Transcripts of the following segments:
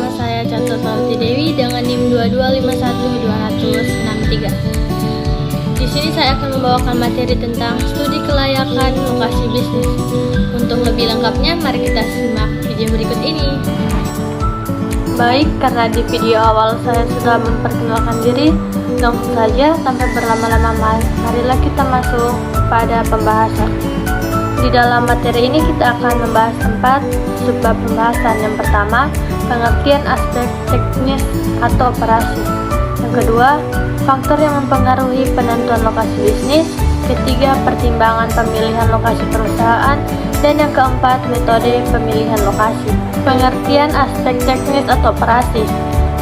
Bersama saya Chandra Salti Dewi dengan NIM 2251263. Di sini saya akan membawakan materi tentang studi kelayakan lokasi bisnis. Untuk lebih lengkapnya, mari kita simak video berikut ini. Baik, karena di video awal saya sudah memperkenalkan diri, langsung saja tanpa berlama-lama, marilah kita masuk pada pembahasan. Di dalam materi ini kita akan membahas 4 subbab pembahasan. Yang pertama, pengertian aspek teknis atau operasi. Yang kedua, faktor yang mempengaruhi penentuan lokasi bisnis. Ketiga, pertimbangan pemilihan lokasi perusahaan. Dan yang keempat, metode pemilihan lokasi. Pengertian aspek teknis atau operasi.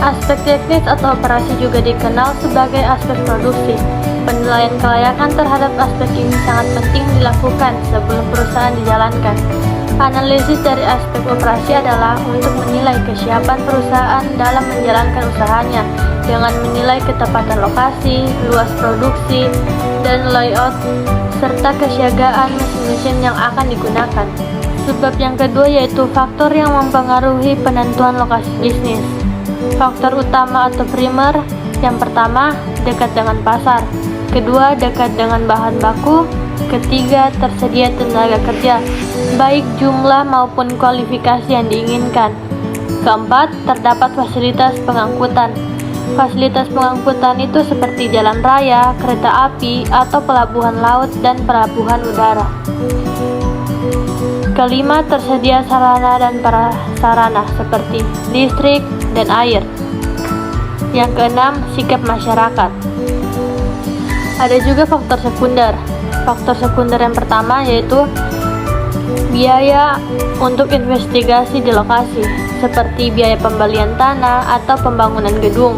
Aspek teknis atau operasi juga dikenal sebagai aspek produksi. Penilaian kelayakan terhadap aspek ini sangat penting dilakukan sebelum perusahaan dijalankan. Analisis dari aspek operasi adalah untuk menilai kesiapan perusahaan dalam menjalankan usahanya dengan menilai ketepatan lokasi, luas produksi, dan layout, serta kesiagaan mesin-mesin yang akan digunakan. Sebab yang kedua yaitu faktor yang mempengaruhi penentuan lokasi bisnis. Faktor utama atau primer, yang pertama, dekat dengan pasar. Kedua, dekat dengan bahan baku. Ketiga, tersedia tenaga kerja, baik jumlah maupun kualifikasi yang diinginkan. Keempat, terdapat fasilitas pengangkutan. Fasilitas pengangkutan itu seperti jalan raya, kereta api, atau pelabuhan laut dan pelabuhan udara. Kelima, tersedia sarana dan prasarana seperti listrik dan air. Yang keenam, sikap masyarakat. Ada juga faktor sekunder. Faktor sekunder yang pertama yaitu biaya untuk investigasi di lokasi, seperti biaya pembelian tanah atau pembangunan gedung.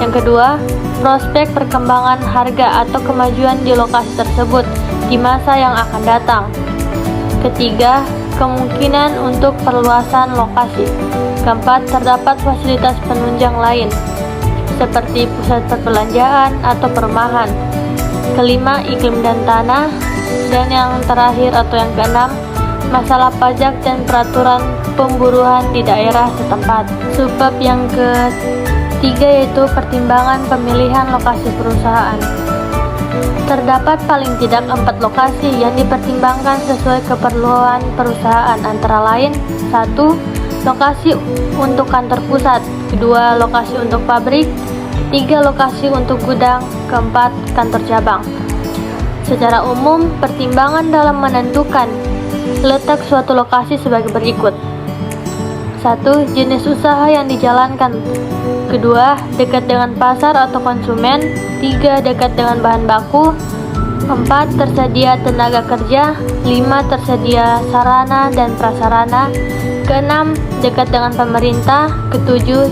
Yang kedua, prospek perkembangan harga atau kemajuan di lokasi tersebut di masa yang akan datang. Ketiga, kemungkinan untuk perluasan lokasi. Keempat, terdapat fasilitas penunjang lain, seperti pusat perbelanjaan atau perumahan. Kelima, iklim dan tanah. Dan yang terakhir atau yang keenam, masalah pajak dan peraturan pemburuan di daerah setempat. Subbab yang ketiga yaitu pertimbangan pemilihan lokasi perusahaan. Terdapat paling tidak 4 lokasi yang dipertimbangkan sesuai keperluan perusahaan, antara lain: 1. Lokasi untuk kantor pusat. 2. Lokasi untuk pabrik. 3. Lokasi untuk gudang. 4. Kantor cabang. Secara umum, pertimbangan dalam menentukan letak suatu lokasi sebagai berikut. 1. Jenis usaha yang dijalankan. 2. Dekat dengan pasar atau konsumen. 3. Dekat dengan bahan baku. 4. Tersedia tenaga kerja. 5. Tersedia sarana dan prasarana. 6. Dekat dengan pemerintah. 7.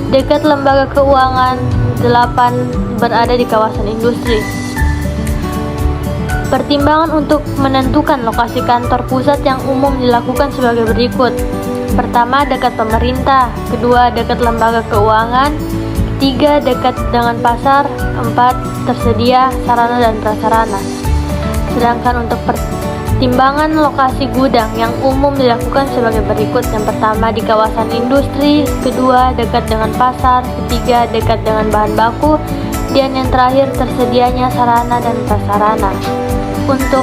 Dekat lembaga keuangan. 8. Berada di kawasan industri. Pertimbangan untuk menentukan lokasi kantor pusat yang umum dilakukan sebagai berikut. Pertama, dekat pemerintah. Kedua, dekat lembaga keuangan. 3. Dekat dengan pasar. 4. Tersedia sarana dan prasarana. Sedangkan untuk pertimbangan lokasi gudang yang umum dilakukan sebagai berikut. Yang pertama, di kawasan industri. Kedua, dekat dengan pasar. Ketiga, dekat dengan bahan baku. Dan yang terakhir, tersedianya sarana dan prasarana. Untuk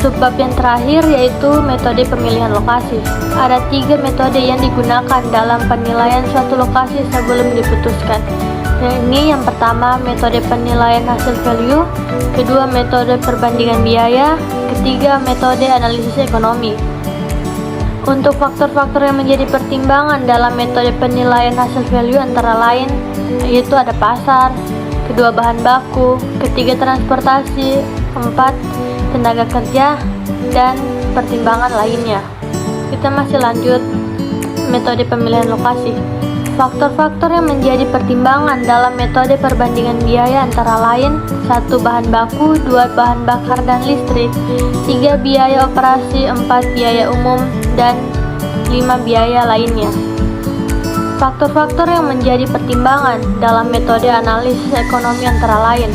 subbab yang terakhir yaitu metode pemilihan lokasi. Ada 3 metode yang digunakan dalam penilaian suatu lokasi sebelum diputuskan. Ini yang pertama, metode penilaian hasil value. Kedua, metode perbandingan biaya. Ketiga, metode analisis ekonomi. Untuk faktor-faktor yang menjadi pertimbangan dalam metode penilaian hasil value antara lain yaitu ada pasar. Kedua, bahan baku. Ketiga, transportasi. 4. Tenaga kerja. Dan pertimbangan lainnya. Kita masih lanjut metode pemilihan lokasi. Faktor-faktor yang menjadi pertimbangan dalam metode perbandingan biaya antara lain: 1. Bahan baku. 2. Bahan bakar dan listrik. 3. Biaya operasi. 4. Biaya umum. Dan 5. Biaya lainnya. Faktor-faktor yang menjadi pertimbangan dalam metode analisis ekonomi antara lain: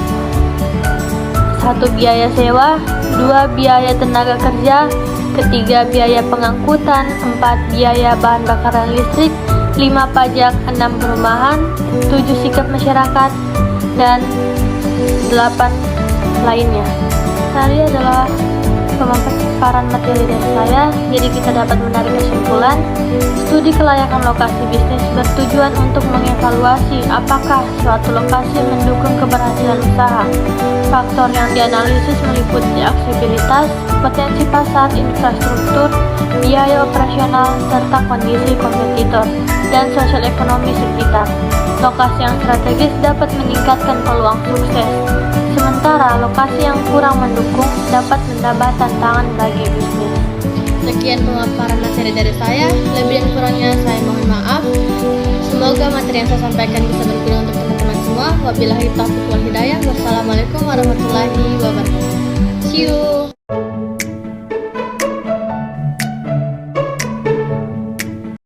1. Biaya sewa. 2. Biaya tenaga kerja. Ketiga, biaya pengangkutan. 4. Biaya bahan bakar dan listrik. 5 pajak, 6 perumahan, 7 sikap masyarakat, dan 8 lainnya. Tadi adalah pemaparan materi dari saya, jadi kita dapat menarik kesimpulan. Studi kelayakan lokasi bisnis bertujuan untuk mengevaluasi apakah suatu lokasi mendukung keberhasilan usaha. Faktor yang dianalisis meliputi aksesibilitas, potensi pasar, infrastruktur, biaya operasional, serta kondisi kompetitor dan sosial ekonomi sekitar. Lokasi yang strategis dapat meningkatkan peluang sukses, sementara lokasi yang kurang mendukung dapat menambah tantangan bagi bisnis. Sekian pemaparan materi dari saya, lebih dan kurangnya saya mohon maaf. Semoga materi yang saya sampaikan bisa berguna untuk teman-teman semua. Wabillahi taufiq wal hidayah. Wassalamualaikum warahmatullahi